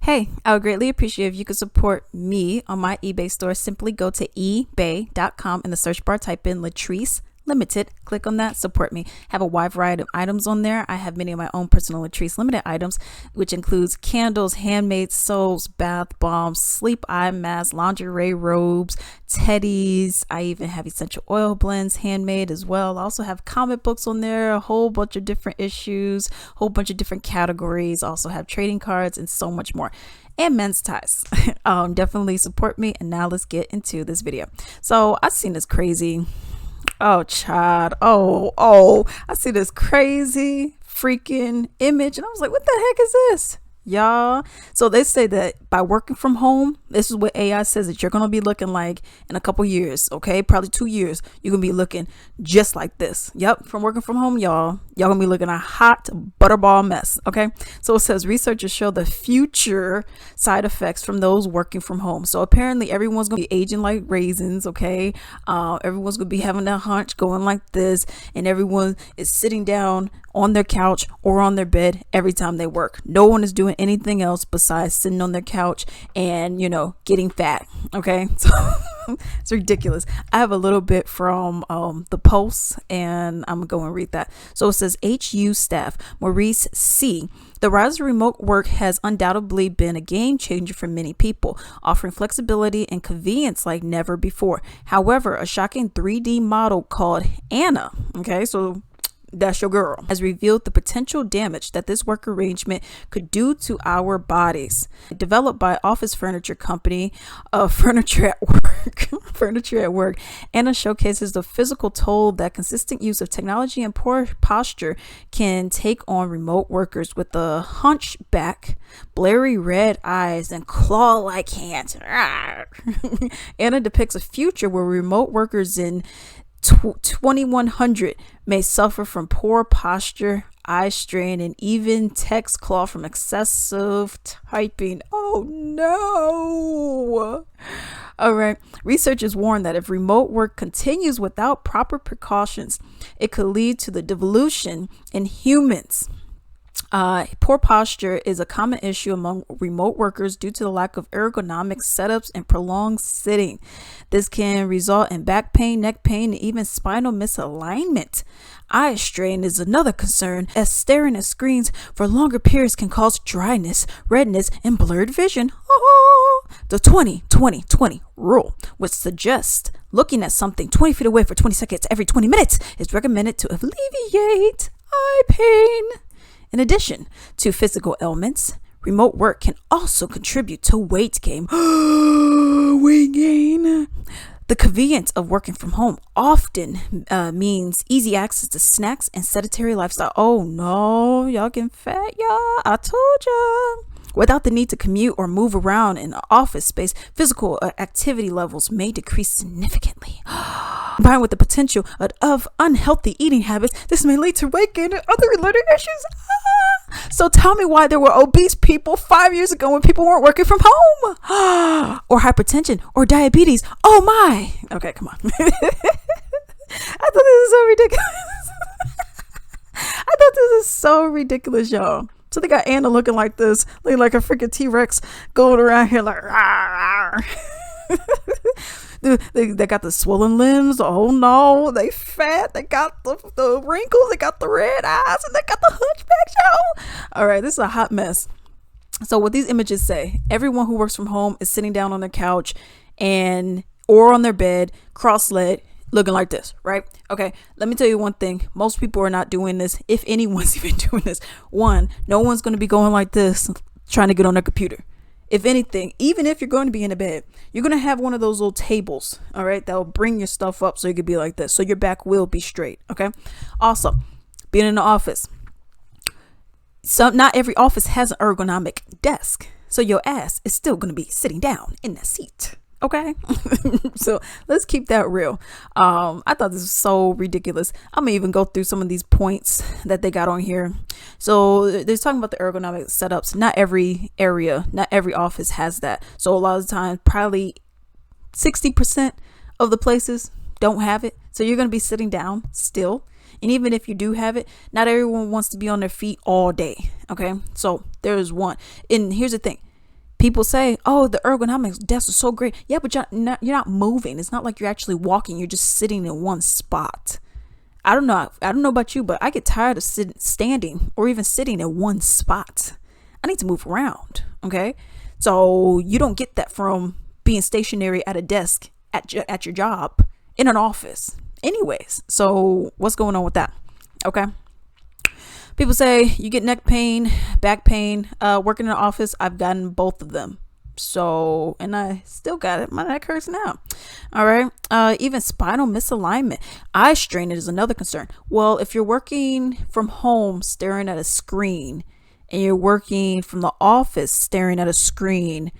Hey, I would greatly appreciate if you could support me on my eBay store. Simply go to ebay.com. In the search bar, type in Latrice Limited. Click on that, support me. Have a wide variety of items on there. I have many of my own personal Latrice Limited items, which includes candles, handmade soaps, bath bombs, sleep eye masks, lingerie robes, teddies. I even have essential oil blends handmade as well. I also have comic books on there, a whole bunch of different issues, a whole bunch of different categories. Also have trading cards and so much more. And men's ties. Definitely support me. And now let's get into this video. So I've seen this crazy child. I see this crazy freaking image and I was like, what the heck is this, y'all? So they say that by working from home, this is what AI says that you're gonna be looking like in a couple years. Okay, probably 2 years, you're gonna be looking just like this. Yep, from working from home, y'all gonna be looking a hot butterball mess. Okay, so it says researchers show the future side effects from those working from home. So apparently everyone's gonna be aging like raisins. Okay, everyone's gonna be having that hunch going like this, and everyone is sitting down on their couch or on their bed every time they work. No one is doing anything else besides sitting on their couch and, getting fat. Okay, so it's ridiculous. I have a little bit from the Post, and I'm gonna go and read that. So it says HU staff Maurice C. The rise of remote work has undoubtedly been a game changer for many people, offering flexibility and convenience like never before. However, a shocking 3D model called Anna, okay, so that's your girl, has revealed the potential damage that this work arrangement could do to our bodies. Developed by office furniture company Furniture at Work, Anna showcases the physical toll that consistent use of technology and poor posture can take on remote workers. With a hunchback, blurry red eyes, and claw-like hands. Anna depicts a future where remote workers in 2100 may suffer from poor posture, eye strain, and even text claw from excessive typing. Oh no! All right. Researchers warn that if remote work continues without proper precautions, it could lead to the devolution in humans. Poor posture is a common issue among remote workers due to the lack of ergonomic setups and prolonged sitting. This can result in back pain, neck pain, and even spinal misalignment. Eye strain is another concern, as staring at screens for longer periods can cause dryness, redness, and blurred vision. The 20-20-20 rule, which suggests looking at something 20 feet away for 20 seconds every 20 minutes, is recommended to alleviate eye pain. In addition to physical ailments, remote work can also contribute to weight gain. Weight gain. The convenience of working from home often means easy access to snacks and sedentary lifestyle. Oh no, y'all getting fat, y'all. I told y'all. Without the need to commute or move around in office space, physical activity levels may decrease significantly. Combined with the potential of unhealthy eating habits, this may lead to weight gain and other related issues. So tell me why there were obese people 5 years ago when people weren't working from home? Or hypertension or diabetes. Oh my. Okay, come on. I thought this is so ridiculous. I thought this is so ridiculous, y'all. So they got Anna looking like this, looking like a freaking T-Rex going around here like, rah, rah. Dude, they got the swollen limbs. Oh no, they fat. They got the wrinkles. They got the red eyes, and they got the hunchback, y'all. All right, this is a hot mess. So what these images say, everyone who works from home is sitting down on their couch or on their bed, cross-legged, looking like this, right? Okay, let me tell you one thing. Most people are not doing this, if anyone's even doing this. One, no one's going to be going like this trying to get on their computer. If anything, even if you're going to be in a bed, you're going to have one of those little tables, all right, that will bring your stuff up so you could be like this, so your back will be straight. Okay, also being in the office, so not every office has an ergonomic desk, so your ass is still going to be sitting down in that seat. Okay. So let's keep that real. I thought this was so ridiculous. I'm gonna even go through some of these points that they got on here. So they're talking about the ergonomic setups. Not every area, not every office has that. So a lot of the time, probably 60% of the places don't have it. So you're gonna be sitting down still. And even if you do have it, not everyone wants to be on their feet all day. Okay. So there's one. And here's the thing. People say, oh, the ergonomics desk is so great. Yeah, but you're not moving. It's not like you're actually walking. You're just sitting in one spot. I don't know about you, but I get tired of standing or even sitting in one spot. I need to move around. Okay. So you don't get that from being stationary at a desk at your job in an office. Anyways, so what's going on with that? Okay. People say you get neck pain, back pain, working in an office. I've gotten both of them. So, and I still got it. My neck hurts now. All right. Even spinal misalignment. Eye strain is another concern. Well, if you're working from home staring at a screen and you're working from the office staring at a screen,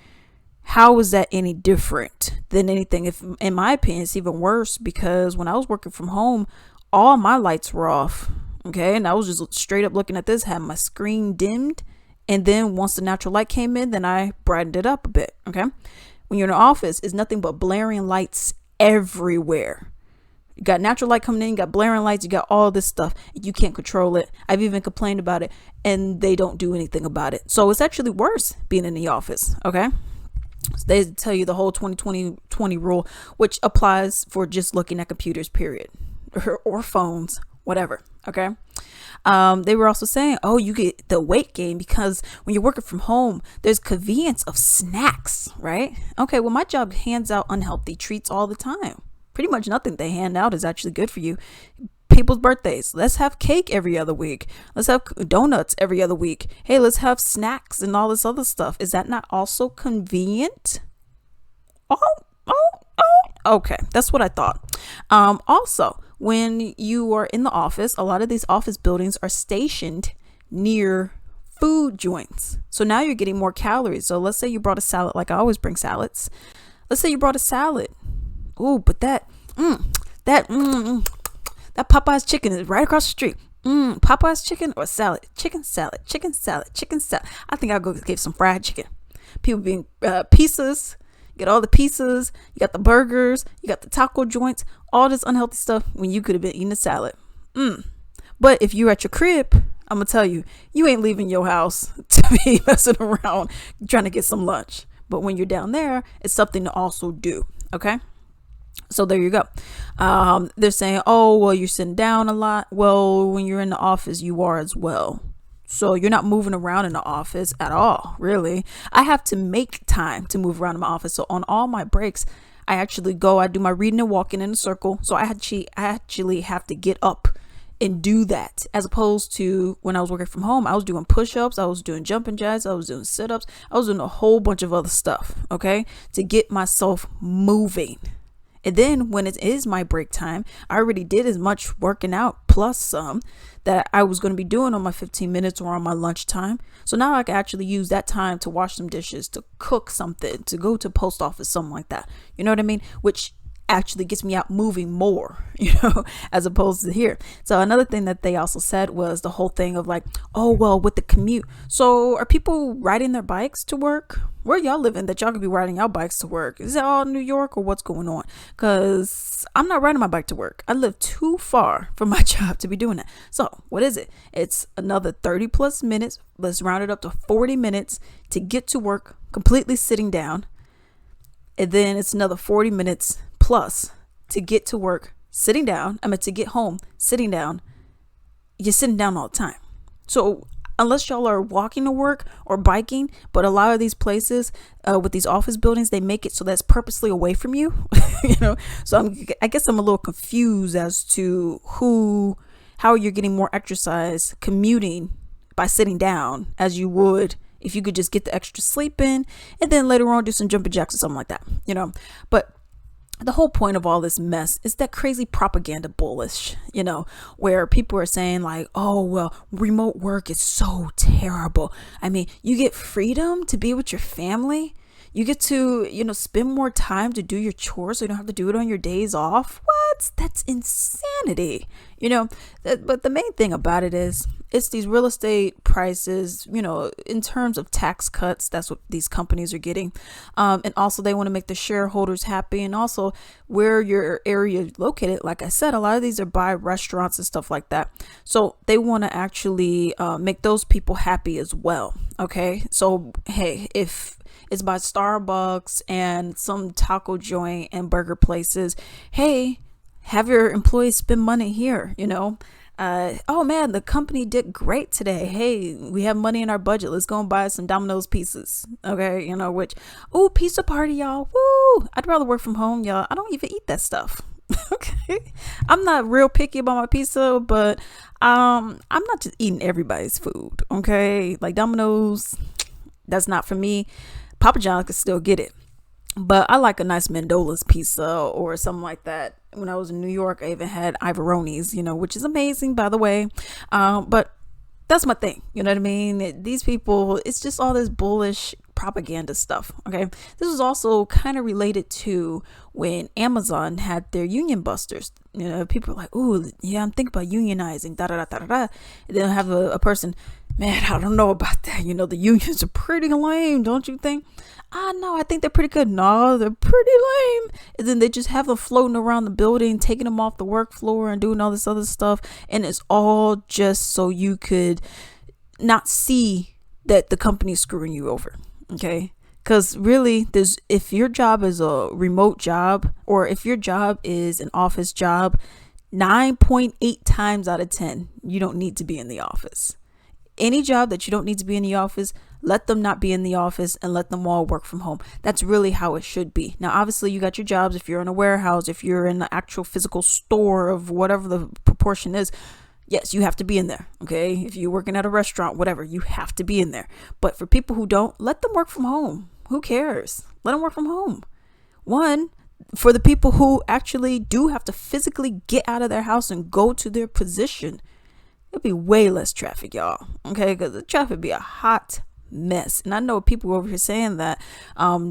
how is that any different than anything? If, in my opinion, it's even worse because when I was working from home, all my lights were off. Okay. And I was just straight up looking at this, had my screen dimmed. And then once the natural light came in, then I brightened it up a bit. Okay. When you're in an office, it's nothing but blaring lights everywhere. You got natural light coming in, you got blaring lights, you got all this stuff. You can't control it. I've even complained about it and they don't do anything about it. So it's actually worse being in the office. Okay. So they tell you the whole 20-20-20 rule, which applies for just looking at computers, period, or phones, whatever. Okay. They were also saying, oh, you get the weight gain because when you're working from home, there's convenience of snacks, right? Okay, well, my job hands out unhealthy treats all the time. Pretty much nothing they hand out is actually good for you. People's birthdays. Let's have cake every other week. Let's have donuts every other week. Hey, let's have snacks and all this other stuff. Is that not also convenient? Okay, that's what I thought. Also, when you are in the office, a lot of these office buildings are stationed near food joints. So now you're getting more calories. So let's say you brought a salad, like I always bring salads. Let's say you brought a salad. Ooh, but that Popeye's chicken is right across the street. Popeye's chicken or salad? Chicken salad. I think I'll go get some fried chicken. People being pizzas. Get all the pizzas, you got the burgers, you got the taco joints, all this unhealthy stuff when you could have been eating a salad. But if you're at your crib, I'm going to tell you, you ain't leaving your house to be messing around trying to get some lunch. But when you're down there, it's something to also do. Okay. So there you go. They're saying, oh, well, you're sitting down a lot. Well, when you're in the office, you are as well. So you're not moving around in the office at all, really. I have to make time to move around in my office. So on all my breaks, I do my reading and walking in a circle. So I actually have to get up and do that, as opposed to when I was working from home. I was doing push-ups, I was doing jumping jacks, I was doing sit-ups, I was doing a whole bunch of other stuff, okay, to get myself moving. And then when it is my break time, I already did as much working out plus some that I was going to be doing on my 15 minutes or on my lunch time. So now I can actually use that time to wash some dishes, to cook something, to go to post office, something like that. You know what I mean? Which actually gets me out moving more, as opposed to here. So another thing that they also said was the whole thing of like, oh, well, with the commute. So are people riding their bikes to work? Where y'all living that y'all could be riding your bikes to work? Is it all New York or what's going on? Because I'm not riding my bike to work. I live too far from my job to be doing that. So what is it? It's another 30 plus minutes. Let's round it up to 40 minutes to get to work completely sitting down. And then it's another 40 minutes plus to get to work sitting down. To get home sitting down. You're sitting down all the time. So unless y'all are walking to work or biking, but a lot of these places with these office buildings, they make it so that's purposely away from you. So I guess I'm a little confused as to how you're getting more exercise commuting by sitting down as you would if you could just get the extra sleep in and then later on do some jumping jacks or something like that, But the whole point of all this mess is that crazy propaganda bullish, where people are saying like, oh, well, remote work is so terrible. You get freedom to be with your family. You get to, spend more time to do your chores so you don't have to do it on your days off. What? That's insanity. But the main thing about it is it's these real estate prices, in terms of tax cuts. That's what these companies are getting. And also they want to make the shareholders happy. And also where your area is located, like I said, a lot of these are by restaurants and stuff like that. So they want to actually make those people happy as well. Okay. So, hey, if It's by Starbucks and some taco joint and burger places. Hey, have your employees spend money here, oh man, the company did great today. Hey, we have money in our budget. Let's go and buy some Domino's pizzas. Okay, pizza party, y'all. Woo! I'd rather work from home, y'all. I don't even eat that stuff. Okay, I'm not real picky about my pizza, but I'm not just eating everybody's food. Okay, like Domino's, that's not for me. Papa John's can still get it, but I like a nice Mendola's pizza or something like that. When I was in New York, I even had Ivaroni's, which is amazing, by the way. But that's my thing. You know what I mean? These people, it's just all this bullish propaganda stuff. Okay. This was also kind of related to when Amazon had their union busters. People are like, "Ooh, yeah, I'm thinking about unionizing, da da da da da." And then have a person, "Man, I don't know about that. The unions are pretty lame, don't you think?" No, I think they're pretty good. No, they're pretty lame. And then they just have them floating around the building, taking them off the work floor and doing all this other stuff. And it's all just so you could not see that the company's screwing you over. Okay. Because really, if your job is a remote job or if your job is an office job, 9.8 times out of 10, you don't need to be in the office. Any job that you don't need to be in the office, let them not be in the office and let them all work from home. That's really how it should be. Now, obviously, you got your jobs. If you're in a warehouse, if you're in the actual physical store of whatever the proportion is, yes, you have to be in there. Okay. If you're working at a restaurant, whatever, you have to be in there. But for people who don't, let them work from home. Who cares? Let them work from home. One, for the people who actually do have to physically get out of their house and go to their position, it'll be way less traffic, y'all. Okay. Because the traffic be a hot mess. And I know people over here saying that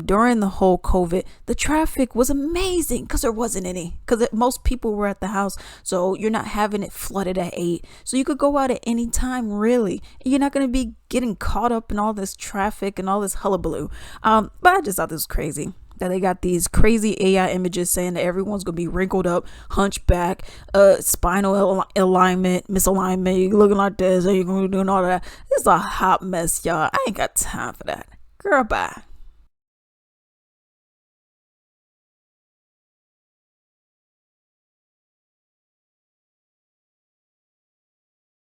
during the whole COVID, the traffic was amazing because there wasn't any, because most people were at the house. So you're not having it flooded at 8. So you could go out at any time, really. You're not going to be getting caught up in all this traffic and all this hullabaloo. But I just thought this was crazy that they got these crazy AI images saying that everyone's gonna be wrinkled up, hunchback, spinal alignment, misalignment, looking like this, and you're gonna be doing all that. It's a hot mess, y'all. I ain't got time for that. Girl, bye.